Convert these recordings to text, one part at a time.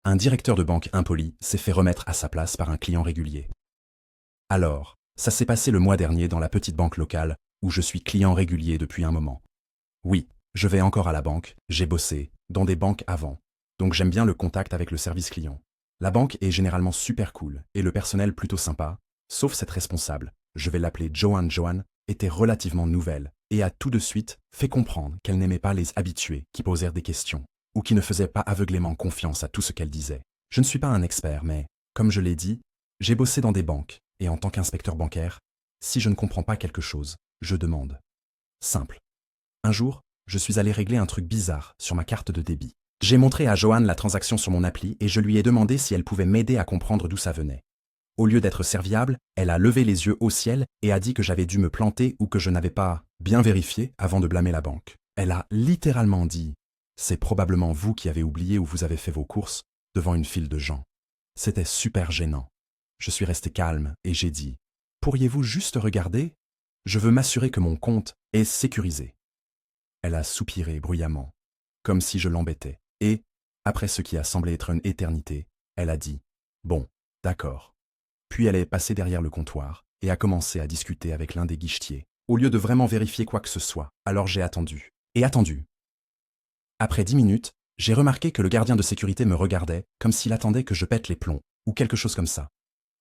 Un directeur de banque impoli s'est fait remettre à sa place par un client régulier. Alors, ça s'est passé le mois dernier dans la petite banque locale, où je suis client régulier depuis un moment. Oui, je vais encore à la banque, j'ai bossé, dans des banques avant, donc j'aime bien le contact avec le service client. La banque est généralement super cool, et le personnel plutôt sympa, sauf cette responsable, je vais l'appeler Joanne. Joanne était relativement nouvelle, et a tout de suite fait comprendre qu'elle n'aimait pas les habitués qui posèrent des questions, ou qui ne faisaient pas aveuglément confiance à tout ce qu'elle disait. Je ne suis pas un expert, mais, comme je l'ai dit, j'ai bossé dans des banques, et en tant qu'inspecteur bancaire, si je ne comprends pas quelque chose, je demande. Simple. Un jour, je suis allé régler un truc bizarre sur ma carte de débit. J'ai montré à Joanne la transaction sur mon appli et je lui ai demandé si elle pouvait m'aider à comprendre d'où ça venait. Au lieu d'être serviable, elle a levé les yeux au ciel et a dit que j'avais dû me planter ou que je n'avais pas bien vérifié avant de blâmer la banque. Elle a littéralement dit « C'est probablement vous qui avez oublié où vous avez fait vos courses » devant une file de gens. C'était super gênant. Je suis resté calme et j'ai dit « Pourriez-vous juste regarder ? Je veux m'assurer que mon compte est sécurisé. » Elle a soupiré bruyamment, comme si je l'embêtais, et, après ce qui a semblé être une éternité, elle a dit « Bon, d'accord ». Puis elle est passée derrière le comptoir et a commencé à discuter avec l'un des guichetiers, au lieu de vraiment vérifier quoi que ce soit. Alors j'ai attendu, et attendu. Après 10 minutes, j'ai remarqué que le gardien de sécurité me regardait comme s'il attendait que je pète les plombs, ou quelque chose comme ça.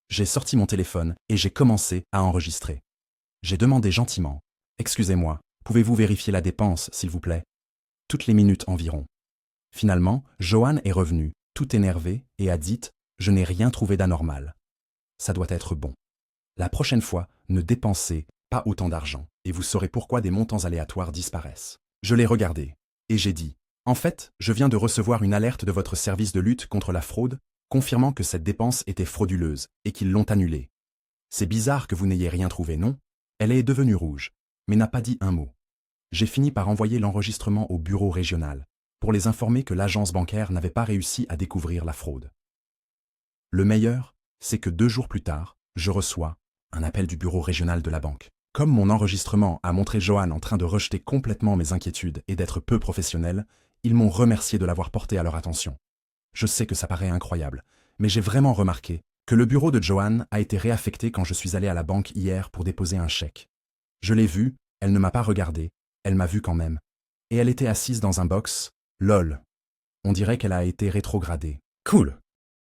J'ai sorti mon téléphone et j'ai commencé à enregistrer. J'ai demandé gentiment « Excusez-moi, pouvez-vous vérifier la dépense, s'il vous plaît ?» Toutes les minutes environ. Finalement, Joanne est revenue, tout énervée, et a dit « Je n'ai rien trouvé d'anormal. Ça doit être bon. La prochaine fois, ne dépensez pas autant d'argent, et vous saurez pourquoi des montants aléatoires disparaissent. » Je l'ai regardé, et j'ai dit « En fait, je viens de recevoir une alerte de votre service de lutte contre la fraude, confirmant que cette dépense était frauduleuse, et qu'ils l'ont annulée. C'est bizarre que vous n'ayez rien trouvé, non ?» Elle est devenue rouge, mais n'a pas dit un mot. J'ai fini par envoyer l'enregistrement au bureau régional, pour les informer que l'agence bancaire n'avait pas réussi à découvrir la fraude. Le meilleur, c'est que 2 jours plus tard, je reçois un appel du bureau régional de la banque. Comme mon enregistrement a montré Joanne en train de rejeter complètement mes inquiétudes et d'être peu professionnel, ils m'ont remercié de l'avoir porté à leur attention. Je sais que ça paraît incroyable, mais j'ai vraiment remarqué que le bureau de Joanne a été réaffecté quand je suis allé à la banque hier pour déposer un chèque. Je l'ai vue, elle ne m'a pas regardé, elle m'a vu quand même. Et elle était assise dans un box, lol. On dirait qu'elle a été rétrogradée. Cool.